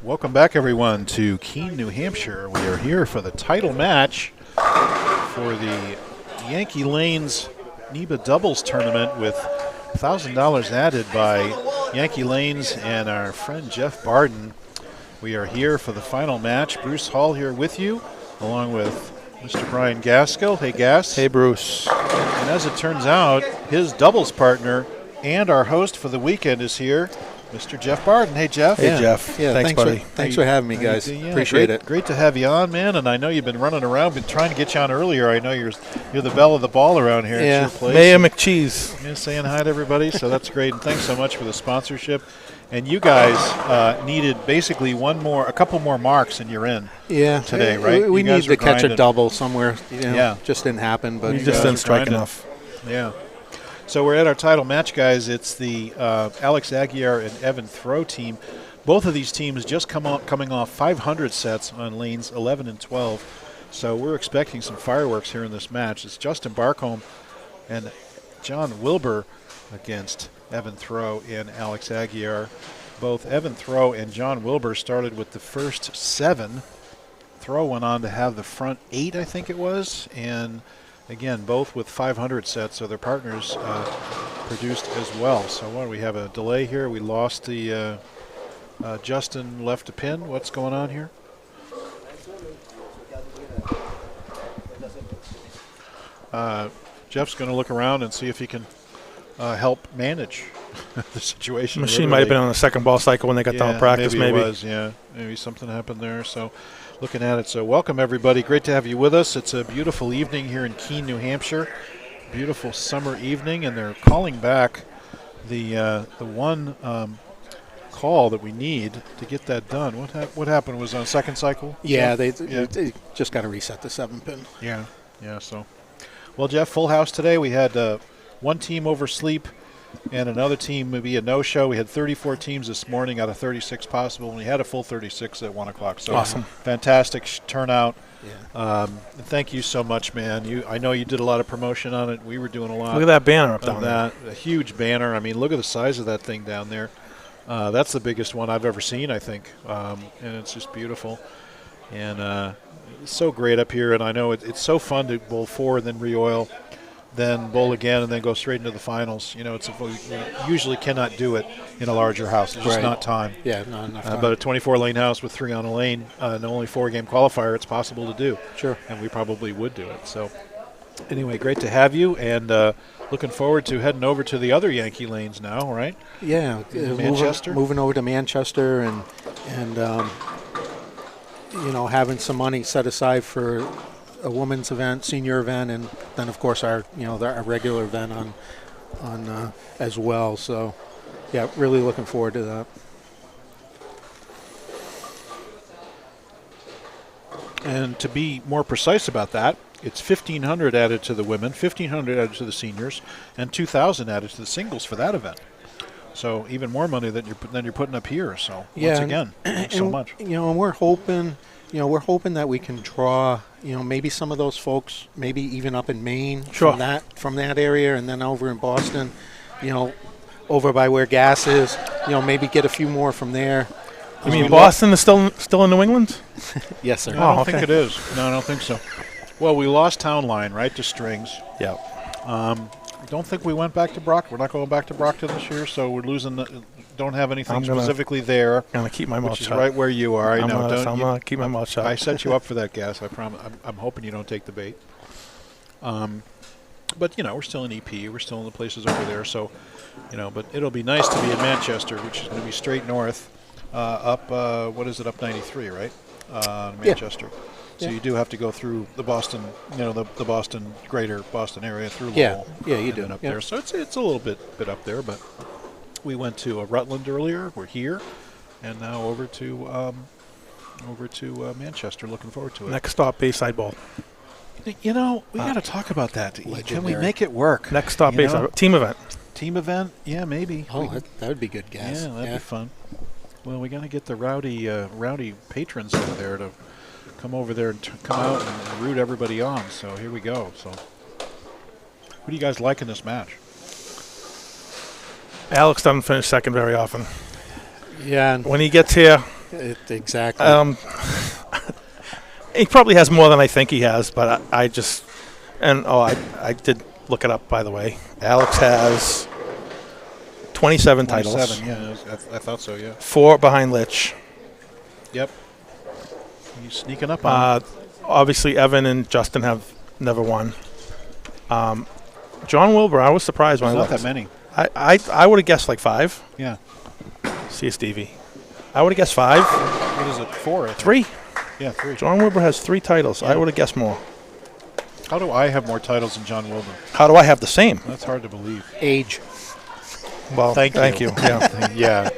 Welcome back, everyone, to Keene, New Hampshire. We are here for the title match for the Yankee Lanes NEBA Doubles Tournament with $1,000 added by Yankee Lanes and our friend Jeff Barden. We are here for the final match. Bruce Hall here with you, along with Mr. Brian Gaskell. Hey, Gas. Hey, Bruce. And as it turns out, his doubles partner and our host for the weekend is here, Mr. Jeff Barden. Hey, Jeff. Hey, Jeff. Yeah, thanks buddy. Thanks for having me, guys. Appreciate it. Great to have you on, man. And I know you've been running around, been trying to get you on earlier. I know you're the belle of the ball around here at your place. Mayor McCheese. Yeah, saying hi to everybody. So that's great. And thanks so much for the sponsorship. And you guys needed basically a couple more marks, and you're in. Yeah, today, right? We need to catch a double somewhere. Yeah, just didn't happen, but we just didn't strike enough. Yeah. So we're at our title match, guys. It's the Alex Aguiar and Evan Thro team. Both of these teams just coming off 500 sets on lanes 11 and 12. So we're expecting some fireworks here in this match. It's Justin Barcomb and John Wilbur against Evan Thro and Alex Aguiar. Both Evan Thro and John Wilbur started with the first 7. Thro went on to have the front 8, I think it was, and again, both with 500 sets, so their partners produced as well. So what do we have a delay here? We lost the Justin left a pin. What's going on here? Jeff's going to look around and see if he can help manage the situation. Machine might have been on the second ball cycle when they got down to practice. Maybe it was, yeah. Maybe something happened there. So looking at it. So welcome, everybody. Great to have you with us. It's a beautiful evening here in Keene, New Hampshire. Beautiful summer evening, and they're calling back the one call that we need to get that done. What happened? Was it on second cycle? Yeah, they just got to reset the 7-pin. Yeah. So, well, Jeff, full house today. We had one team oversleep and another team would be a no-show. We had 34 teams this morning out of 36 possible, and we had a full 36 at 1 o'clock. So awesome. Fantastic turnout. Yeah. Thank you so much, man. I know you did a lot of promotion on it. We were doing a lot. Look at that banner up down there. A huge banner. I mean, look at the size of that thing down there. That's the biggest one I've ever seen, I think, and it's just beautiful. And it's so great up here, and I know it's so fun to bowl 4 and then re-oil, then bowl again, and then go straight into the finals. You know, we usually cannot do it in a larger house. There's just not time. Yeah, not enough time. But a 24-lane house with 3 on a lane and only 4-game qualifier, it's possible to do. Sure. And we probably would do it. So anyway, great to have you, and looking forward to heading over to the other Yankee lanes now, right? Yeah. Manchester? Moving over to Manchester and having some money set aside for a women's event, senior event, and then of course our regular event on as well. So yeah, really looking forward to that. And to be more precise about that, it's $1,500 added to the women, $1,500 added to the seniors, and $2,000 added to the singles for that event. So even more money than you're putting up here. So once again, thanks so much. And we're hoping that we can draw, maybe some of those folks, maybe even up in Maine, sure, from that area, and then over in Boston, over by where Gas is, maybe get a few more from there. You mean Boston is still in New England? Yes, sir. No, I don't think it is. No, I don't think so. Well, we lost Town Line, right, to Strings. Yeah. Don't think we went back to Brock. We're not going back to Brockton this year, so we're losing. Don't have anything specifically there. I'm gonna keep my mouth shut. Which is right where you are. I know. I'm gonna keep my mouth shut. I set you up for that, Gas. I promise. I'm hoping you don't take the bait. But we're still in EP. We're still in the places over there. So, but it'll be nice to be in Manchester, which is going to be straight north, up. What is it? Up 93, right? Manchester. Yeah. So you do have to go through the Boston, the Boston, greater Boston area through Lowell. Yeah, you do. Up there. So it's a little bit up there, but we went to Rutland earlier. We're here, and now over to Manchester. Looking forward to it. Next stop, Bayside Bowl. We got to talk about that. Legendary. Can we make it work? Next stop, Bayside team event. Team event? Yeah, maybe. Oh, that would be good, Gas. Yeah, that'd be fun. Well, we got to get the rowdy patrons over there to come over there and come out and root everybody on. So here we go. So who do you guys like in this match? Alex doesn't finish second very often. Yeah. When he gets here, Exactly. He probably has more than I think he has, but I just I did look it up, by the way. Alex has 27 titles. 27, yeah. I thought so, yeah. 4 behind Lich. Yep. He's sneaking up on him. Obviously, Evan and Justin have never won. John Wilbur, I was surprised when I There's looked. not that many. I would have guessed like 5. Yeah. See you, Stevie. I would have guessed 5. What is it, 4? I think. 3. Yeah, 3. John Wilbur has 3 titles. Yeah. I would have guessed more. How do I have more titles than John Wilbur? How do I have the same? That's hard to believe. Age. Well, Thank you. Yeah. Yeah.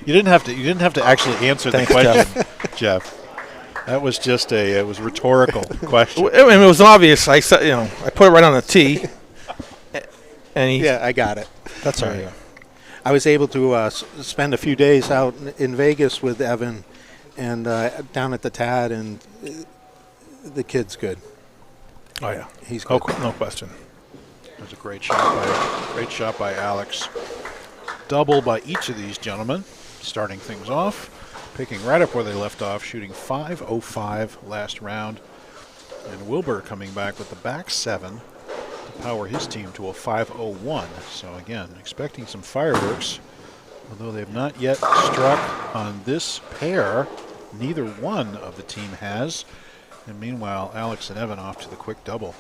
You didn't have to actually answer Thanks, the question, Jeff. That was just it was a rhetorical question. I mean, it was obvious. I said, I put it right on the tee. And Yeah, I got it. That's all right. I was able to spend a few days out in Vegas with Evan and down at the TAD, and the kid's good. Oh yeah, He's good. no question. That was a great shot by Alex. Double by each of these gentlemen, starting things off, picking right up where they left off, shooting 5.05 last round. And Wilbur coming back with the back 7 to power his team to a 5.01. So again, expecting some fireworks, although they've not yet struck on this pair. Neither one of the team has. And meanwhile, Alex and Evan off to the quick double.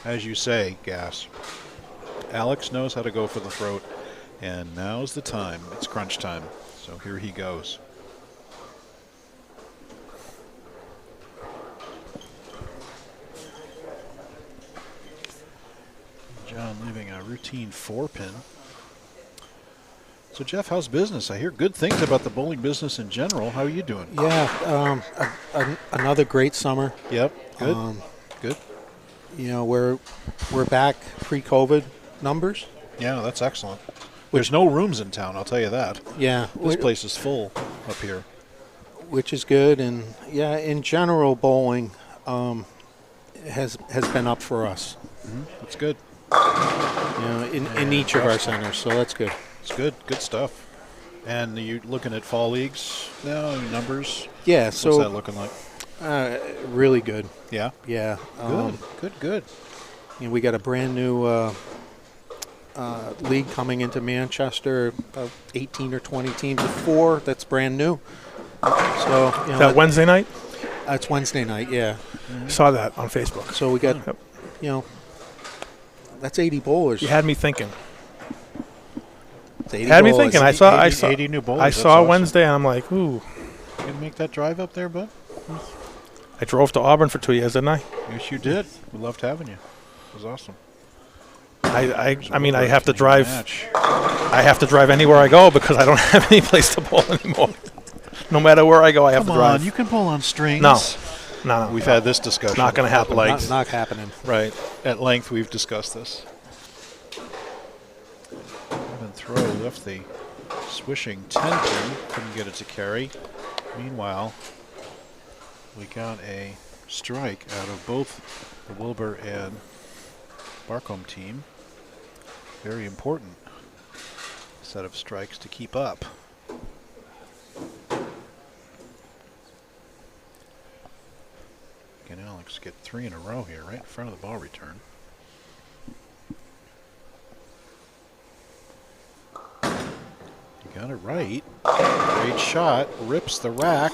As you say, Gas, Alex knows how to go for the throat, and now's the time. It's crunch time. So here he goes. John leaving a routine 4-pin. So, Jeff, how's business? I hear good things about the bowling business in general. How are you doing? Yeah, another great summer. Yep, good, good. We're back pre-COVID numbers. Yeah, that's excellent. There's no rooms in town, I'll tell you that. Yeah. This place is full up here. Which is good, and yeah, in general, bowling has been up for us. Mm-hmm. That's good. In each of our centers, so that's good. It's good stuff. And you looking at fall leagues now, numbers? Yeah, What's so that looking like? really good. Yeah? Yeah. Good. We got a brand new league coming into Manchester, 18 or 20 teams of 4. That's brand new. So Is that Wednesday night? It's Wednesday night. Yeah. Mm-hmm. Saw that on Facebook. So we got, that's 80 bowlers. You had me thinking. It's 80 Had me bowlers. thinking. 80 new bowlers. I That's saw awesome. Wednesday, and I'm like, ooh. You gonna make that drive up there, bud? I drove to Auburn for 2 years, didn't I? Yes, you did. We loved having you. It was awesome. I mean, I have to drive. I have to drive anywhere I go because I don't have any place to bowl anymore. No matter where I go, I have to drive. You can bowl on strings. No. We've had this discussion. Not going to happen. Not happening. Right. At length, we've discussed this. Evan Thro left the swishing 10-pin. Couldn't get it to carry. Meanwhile, we got a strike out of both the Wilbur and Barcomb team. Very important set of strikes to keep up. Can Alex get 3 in a row here, right in front of the ball return? You got it right. Great shot. Rips the rack.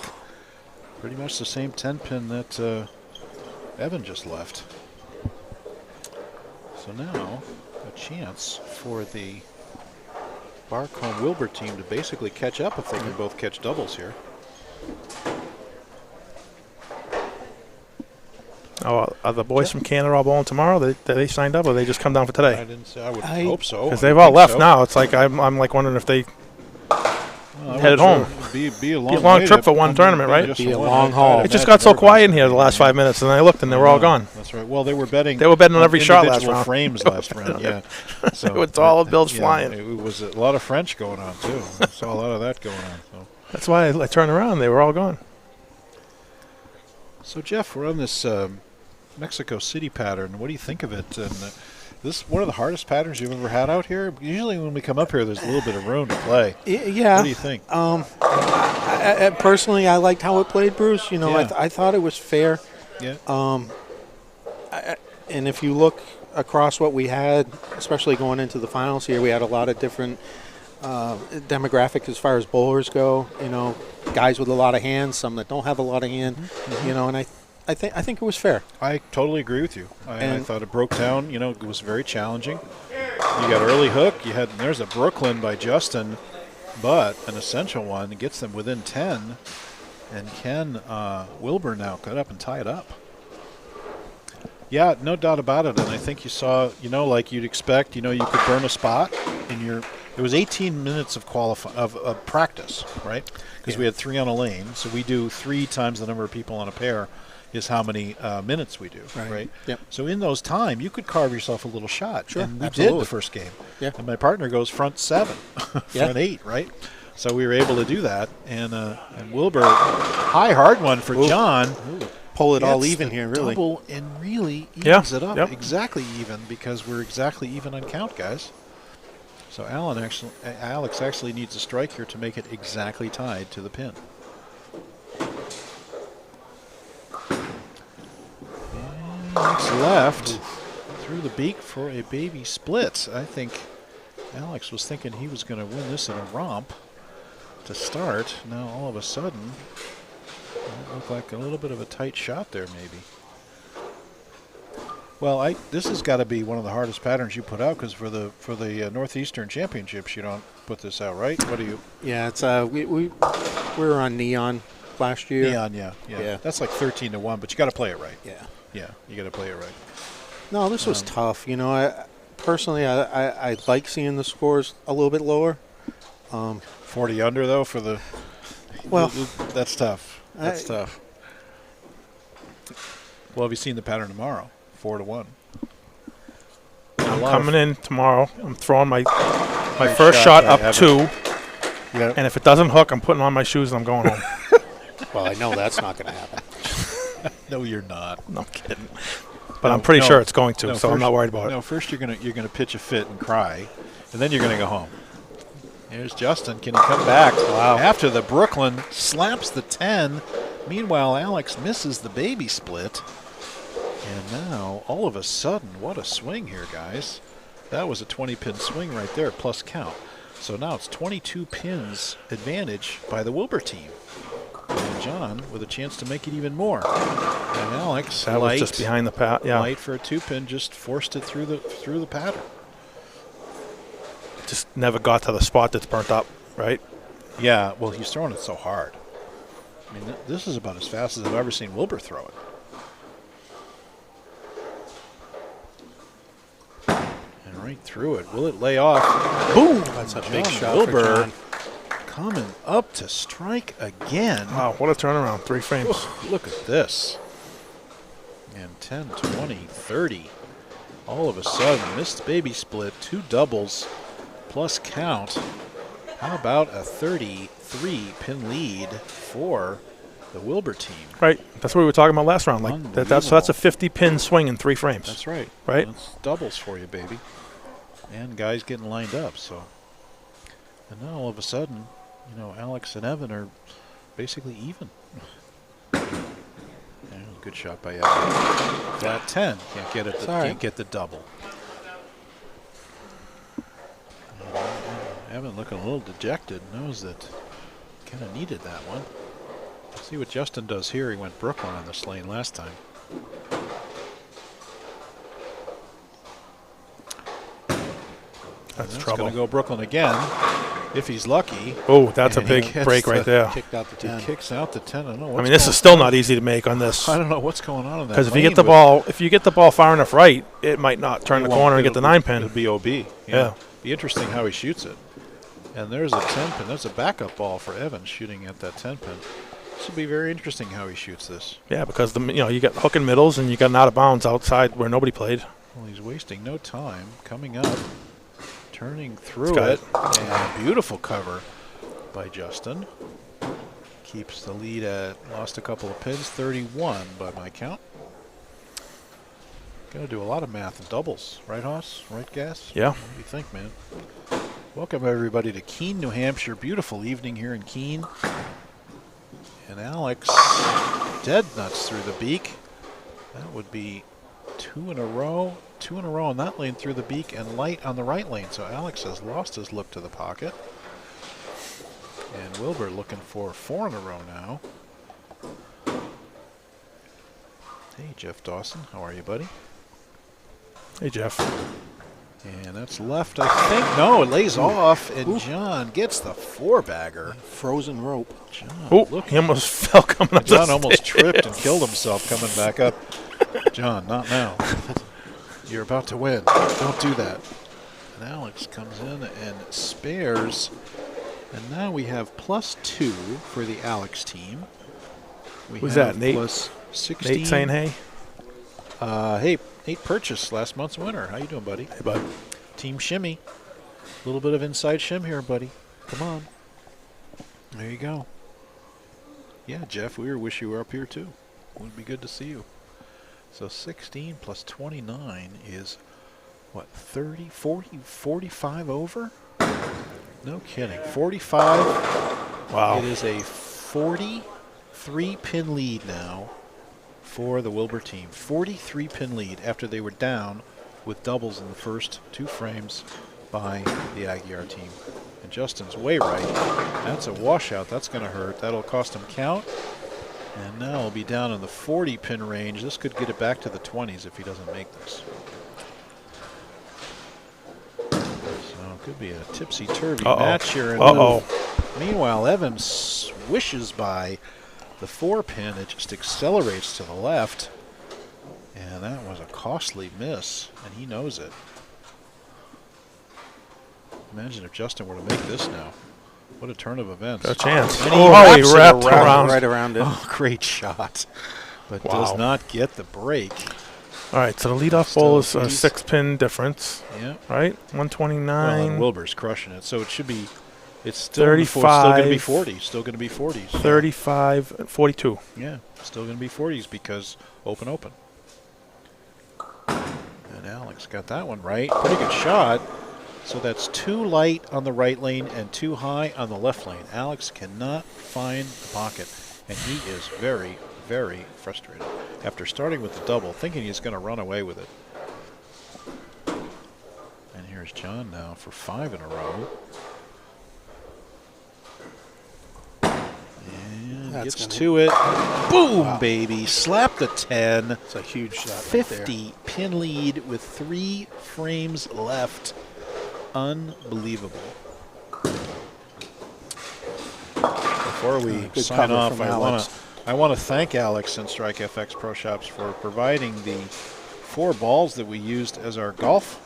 Pretty much the same 10-pin that Evan just left. So now a chance for the Barcomb Wilbur team to basically catch up if they can both catch doubles here. Oh, are the boys from Canada all bowling tomorrow? They signed up, or they just come down for I today? didn't say. I would hope so. Because they've all left now. It's like I'm like wondering if they headed home. Be a long trip for one tournament, right? Be a long haul. It just got so quiet in here the last 5 minutes, and I looked, and they were all gone. That's right. Well, they were betting. on every shot last individual round. frames last round. Yeah. So It's all of Bill's flying. It was a lot of French going on too. I saw a lot of that going on. So. That's why I turned around. They were all gone. So Jeff, we're on this Mexico City pattern. What do you think of it? And This one of the hardest patterns you've ever had out here. Usually when we come up here, there's a little bit of room to play. Yeah. What do you think? Personally, I liked how it played, Bruce. You know, Yeah. I thought it was fair. Yeah. And if you look across what we had, especially going into the finals here, we had a lot of different demographics as far as bowlers go. You know, guys with a lot of hands, some that don't have a lot of hand. You know, and I think it was fair. I totally agree with you. I thought it broke down. You know, it was very challenging. You got early hook. There's a Brooklyn by Justin, but an essential one. It gets them within 10, and can Wilbur now cut up and tie it up. Yeah, no doubt about it. And I think you saw, you know, like you'd expect, you know, you could burn a spot in your. It was 18 minutes of of practice, right? Because we had 3 on a lane, so we do 3 times the number of people on a pair. Is how many minutes we do, right? Yep. So in those time, you could carve yourself a little shot. Sure, and we absolutely. did the first game. Yeah. And my partner goes front 7, front 8, right? So we were able to do that. And Wilbur, high hard one for John. Pull it all Gets even the here, really. Double and really evens it up. Yep. Exactly even, because we're exactly even on count, guys. So Alex actually needs a strike here to make it exactly tied to the pin. Alex left through the beak for a baby split. I think Alex was thinking he was going to win this in a romp to start. Now all of a sudden, it looked like a little bit of a tight shot there maybe. Well, this has got to be one of the hardest patterns you put out, because for the Northeastern Championships you don't put this out, right? What do you? Yeah, it's we were on Neon last year. Neon, yeah. That's like 13-1, but you got to play it right. Yeah. You got to play it right. No, this was tough. You know, I personally like seeing the scores a little bit lower. 40 under though for the. Well, that's tough. That's tough. Well, have you seen the pattern tomorrow? 4-1. I'm coming in tomorrow. I'm throwing my first shot up 2. Yeah. And if it doesn't hook, I'm putting on my shoes and I'm going home. well, I know that's not going to happen. No, you're not. No, I'm kidding. But I'm pretty sure it's going to, so I'm not worried about it. No, first you're gonna pitch a fit and cry, and then you're gonna go home. Here's Justin. Can he come back? Wow. After the Brooklyn slaps the 10. Meanwhile, Alex misses the baby split. And now, all of a sudden, what a swing here, guys. That was a 20-pin swing right there, plus count. So now it's 22 pins advantage by the Wilbur team. And John with a chance to make it even more. And Alex, that was just behind the pat. Yeah. Light for a 2-pin, just forced it through the pattern. Just never got to the spot that's burnt up, right? Yeah, well, he's throwing it so hard. I mean, this is about as fast as I've ever seen Wilbur throw it. And right through it. Will it lay off? Boom! That's a John big shot Wilbur for John. coming up to strike again. Wow, what a turnaround. 3 frames. Ooh, look at this. And 10, 20, 30. All of a sudden, this baby split, 2 doubles plus count. How about a 33-pin lead for the Wilbur team? Right. That's what we were talking about last round. Like that's a 50-pin swing in 3 frames. That's right. Right? That's doubles for you, baby. And guys getting lined up. So, and now all of a sudden, you know, Alex and Evan are basically even. Yeah, good shot by Evan. That 10 can't get it. Can't get the double. Evan looking a little dejected. Knows that kind of needed that one. See what Justin does here. He went Brooklyn on this lane last time. That's trouble. Going to trouble. go Brooklyn again if he's lucky. Oh, that's a And he big gets break right there. Kicked out the 10. He kicks out the 10. I don't know. I mean, this is still not easy to make on this. I don't know what's going on in that. Because if you lane, get the ball, far enough right, it might not turn the corner and get the 9-pin. It'll be OB. Yeah. Be interesting how he shoots it. And there's a 10-pin. There's a backup ball for Evan shooting at that 10-pin. This will be very interesting how he shoots this. Yeah, because you got hook and middles and you got an out of bounds outside where nobody played. Well, he's wasting no time. Coming up, turning through it, and a beautiful cover by Justin. Keeps the lead at, lost a couple of pins, 31 by my count. Got to do a lot of math and doubles, right, Hoss? Right, Gas? Yeah. What do you think, man? Welcome, everybody, to Keene, New Hampshire. Beautiful evening here in Keene. And Alex, dead nuts through the beak. That would be 2 in a row. 2 in a row on that lane through the beak and light on the right lane. So Alex has lost his look to the pocket. And Wilbur looking for 4 in a row now. Hey, Jeff Dawson. How are you, buddy? Hey, Jeff. And that's left, I think. No, it lays off, and John gets the 4-bagger. Frozen rope. John, He almost fell coming up John the almost stairs. tripped and killed himself coming back up. John, not now. You're about to win. Don't do that. And Alex comes in and spares. And now we have +2 for the Alex team. Who's that, Nate? Plus 16. Nate saying hey? Hey, Nate Purchase, last month's winner. How you doing, buddy? Hey, bud. Team Shimmy. A little bit of inside shim here, buddy. Come on. There you go. Yeah, Jeff, we wish you were up here, too. It would be good to see you. So 16 plus 29 is, what, 30, 40, 45 over? No kidding. 45. Wow. It is a 43-pin lead now for the Wilbur team. 43-pin lead after they were down with doubles in the first 2 frames by the Aguiar team. And Justin's way right. That's a washout. That's going to hurt. That'll cost him count. And now he'll be down in the 40-pin range. This could get it back to the 20s if he doesn't make this. So it could be a tipsy-turvy match here. And meanwhile, Evans swishes by the 4-pin. It just accelerates to the left. And that was a costly miss, and he knows it. Imagine if Justin were to make this now. What a turn of events. A chance. And He wraps it wrapped around. Right around it. Oh, great shot. But Wow. does not get the break. All right, so the leadoff bowl is a 6-pin difference, Yeah. right? Well, 129. and Wilbur's crushing it, so it should be. It's still 35. Still going to be 40. Still going to be 40s. 35, 42. Yeah, still going to be 40s because open. And Alex got that one right. Pretty good shot. So that's 2 light on the right lane and 2 high on the left lane. Alex cannot find the pocket, and he is very, very frustrated after starting with the double, thinking he's going to run away with it. And here's John now for 5 in a row. And That's gets gonna to it. Boom, baby. Slap the 10. It's a huge shot. 50 pin lead with 3 frames left. Unbelievable. Before we Good sign cover off, from I Alex. want to thank Alex and Strike FX Pro Shops for providing the 4 balls that we used as our golf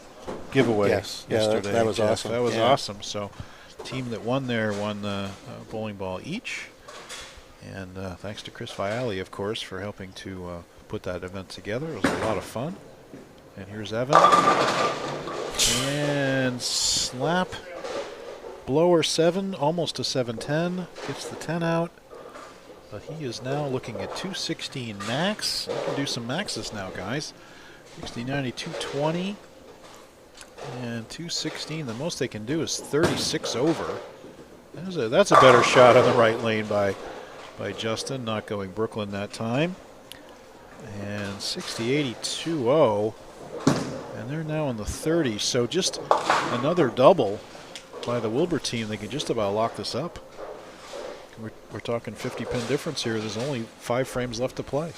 giveaway yesterday. that was Jeff. awesome. That was Yeah. awesome. So, the team that won there won the bowling ball each. And thanks to Chris Viali, of course, for helping to put that event together. It was a lot of fun. And here's Evan. And slap. Blower 7, almost a 7-10. Gets the 10 out. But he is now looking at 216 max. We can do some maxes now, guys. 60-90, 220. And 216. The most they can do is 36 over. That's a better shot on the right lane by Justin, not going Brooklyn that time. And 60-80, 2-0. And they're now in the 30s. So just another double by the Wilbur team. They can just about lock this up. We're talking 50-pin difference here. There's only 5 frames left to play.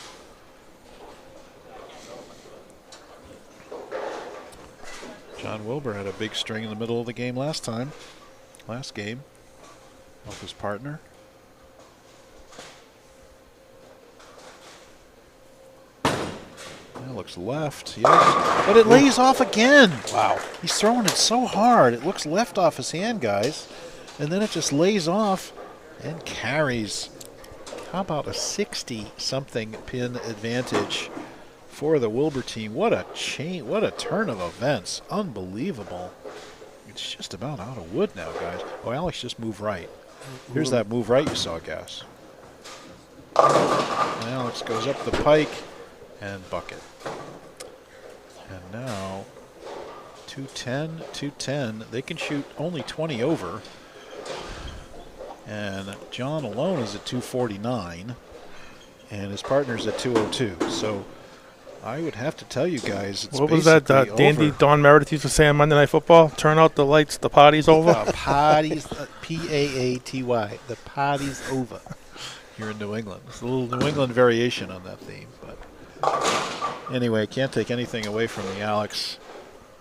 John Wilbur had a big string in the middle of the game last game. Off his partner. That looks left, yes. But it lays off again. Wow. He's throwing it so hard. It looks left off his hand, guys. And then it just lays off and carries. How about a 60-something pin advantage for the Wilbur team? What a turn of events. Unbelievable. It's just about out of wood now, guys. Oh, Alex just moved right. Here's that move right you saw, Gas. And Alex goes up the pike and bucket. And now 210, 210. They can shoot only 20 over. And John alone is at 249. And his partner's at 202. So I would have to tell you guys, it's what was that dandy Don Meredith used to say on Monday Night Football? Turn out the lights, the party's over. The party's, P-A-A-T-Y. The party's over here in New England. It's a little New England variation on that theme. But anyway, can't take anything away from the Alex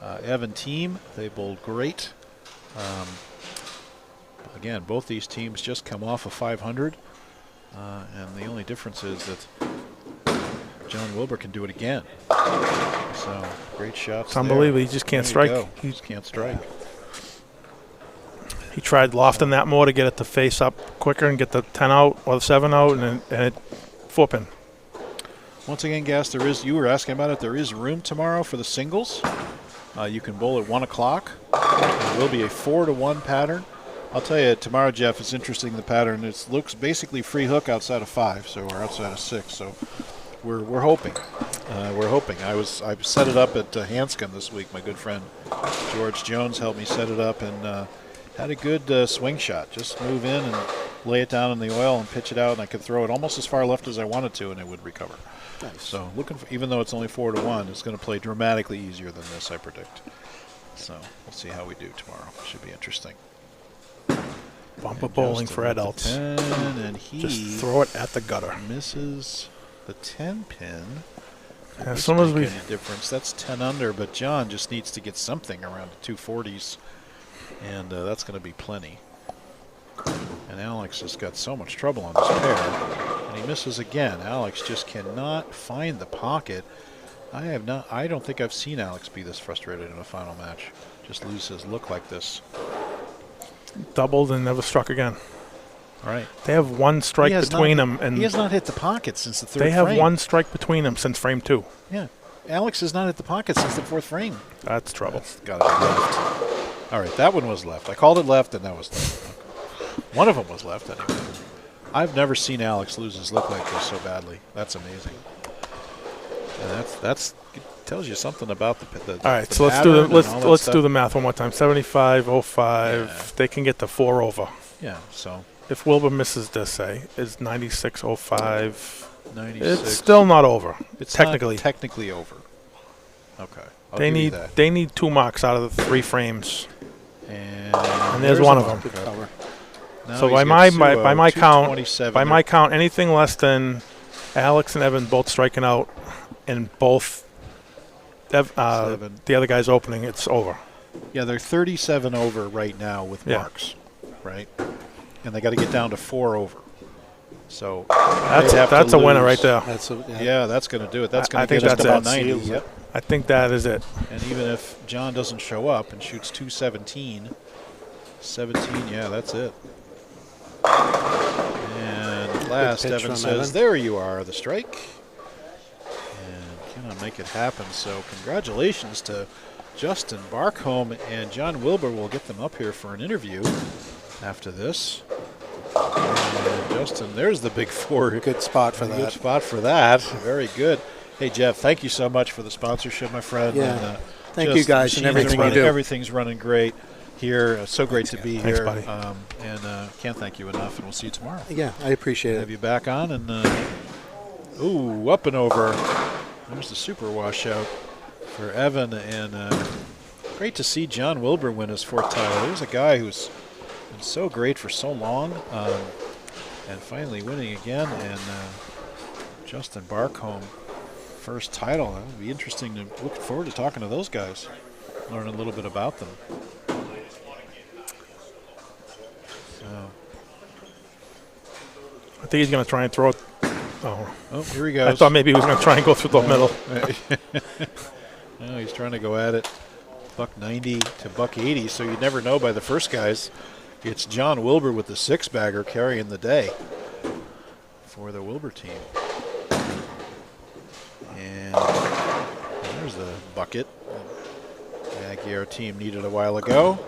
Evan team. They bowled great. Again, both these teams just come off of 500. And the only difference is that John Wilbur can do it again. So great shots. It's unbelievable. He just can't strike. He just can't strike. He tried lofting that more to get it to face up quicker and get the 10 out or the 7 out, and it flipping. Once again, Gas, you were asking about it. There is room tomorrow for the singles. You can bowl at 1 o'clock. It will be a 4-to-1 pattern. I'll tell you, tomorrow, Jeff, it's interesting, the pattern. It looks basically free hook outside of 5, so we're outside of 6. So we're hoping. We're hoping. I set it up at Hanscom this week. My good friend George Jones helped me set it up and had a good swing shot. Just move in and lay it down in the oil and pitch it out, and I could throw it almost as far left as I wanted to, and it would recover. Nice. So looking for, even though it's only 4-to-1, it's going to play dramatically easier than this, I predict. So we'll see how we do tomorrow. Should be interesting. Bumper bowling for adults. 10, and he just throw it at the gutter. Misses the 10 pin. As soon as we difference, that's 10 under, but John just needs to get something around the 240s, and that's going to be plenty. And Alex has got so much trouble on this pair, and he misses again. Alex just cannot find the pocket. I don't think I've seen Alex be this frustrated in a final match. Just lose his look like this. Doubled and never struck again. All right. They have one strike between them, and he has not hit the pocket since the 3rd frame. They have one strike between them since frame 2. Yeah, Alex has not hit the pocket since the 4th frame. That's trouble. That's got to be left. All right, that one was left. I called it left, and that was left. Okay. One of them was left anyway. I've never seen Alex lose his look like this so badly. That's amazing. And that's tells you something about the all right, the so let's do the math one more time. 75.05. Yeah. They can get to 4 over. Yeah. So if Wilbur misses this, say, is 96.05. 96. It's still not over. It's technically not technically over. Okay. They need 2 marks out of the 3 frames. And there's one of them. Cover. So by my count, anything less than Alex and Evan both striking out and both the other guy's opening, it's over. Yeah, they're 37 over right now with marks, right? And they got to get down to 4 over. So that's a winner right there. That's going to do it. That's going to get us to about 90. Yep. I think that is it. And even if John doesn't show up and shoots 217, 17, yeah, that's it. And at last, Evan says, there you are, the strike. And cannot make it happen. So congratulations to Justin Barcomb and John Wilbur. Will get them up here for an interview after this. And Justin, there's the big 4. Good spot for that. Good spot for that. Very good. Hey, Jeff, thank you so much for the sponsorship, my friend. Yeah. And, thank you guys and everything you do. Everything's running great here. So great to be Thanks, here. buddy. And can't thank you enough, and we'll see you tomorrow. Yeah, I appreciate Have you back on. And, up and over. There's the super washout for Evan. And great to see John Wilbur win his 4th title. There's a guy who's been so great for so long and finally winning again. And Justin Barcomb, first title. That would be interesting. Looking forward to talking to those guys, learn a little bit about them. So. I think he's going to try and throw it. Oh, here he goes. I thought maybe he was going to try and go through the middle. No, he's trying to go at it. $190 to $180, so you never know by the first guys. It's John Wilbur with the 6-bagger carrying the day for the Wilbur team. And there's the bucket the Aguiar team needed a while ago.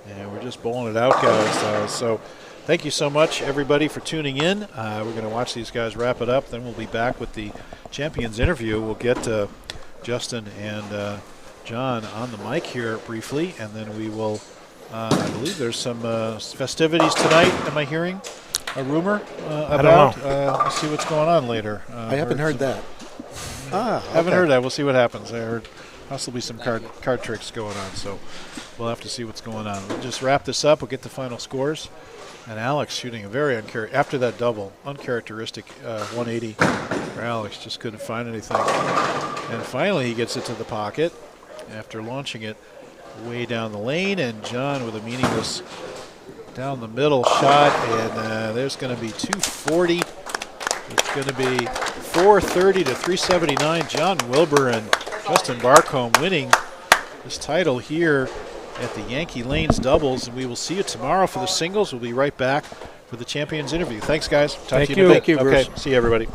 And we're just bowling it out, guys. So thank you so much, everybody, for tuning in. We're going to watch these guys wrap it up. Then we'll be back with the champions interview. We'll get Justin and John on the mic here briefly, and then we will, I believe there's some festivities tonight. Am I hearing a rumor about? I don't know. We'll see what's going on later. I haven't heard that. Haven't heard that. We'll see what happens. I heard possibly some card tricks going on, so we'll have to see what's going on. We'll just wrap this up. We'll get the final scores. And Alex shooting a very after that double, uncharacteristic 180 for Alex. Just couldn't find anything. And finally he gets it to the pocket after launching it way down the lane. And John with a meaningless down the middle shot. And there's going to be 240. It's going to be 430 to 379. John Wilbur and Justin Barcomb winning this title here at the Yankee Lanes doubles, and we will see you tomorrow for the singles. We'll be right back for the champions interview. Thanks, guys. Talk to you in a bit. Thank you, Bruce. Okay, see you, everybody.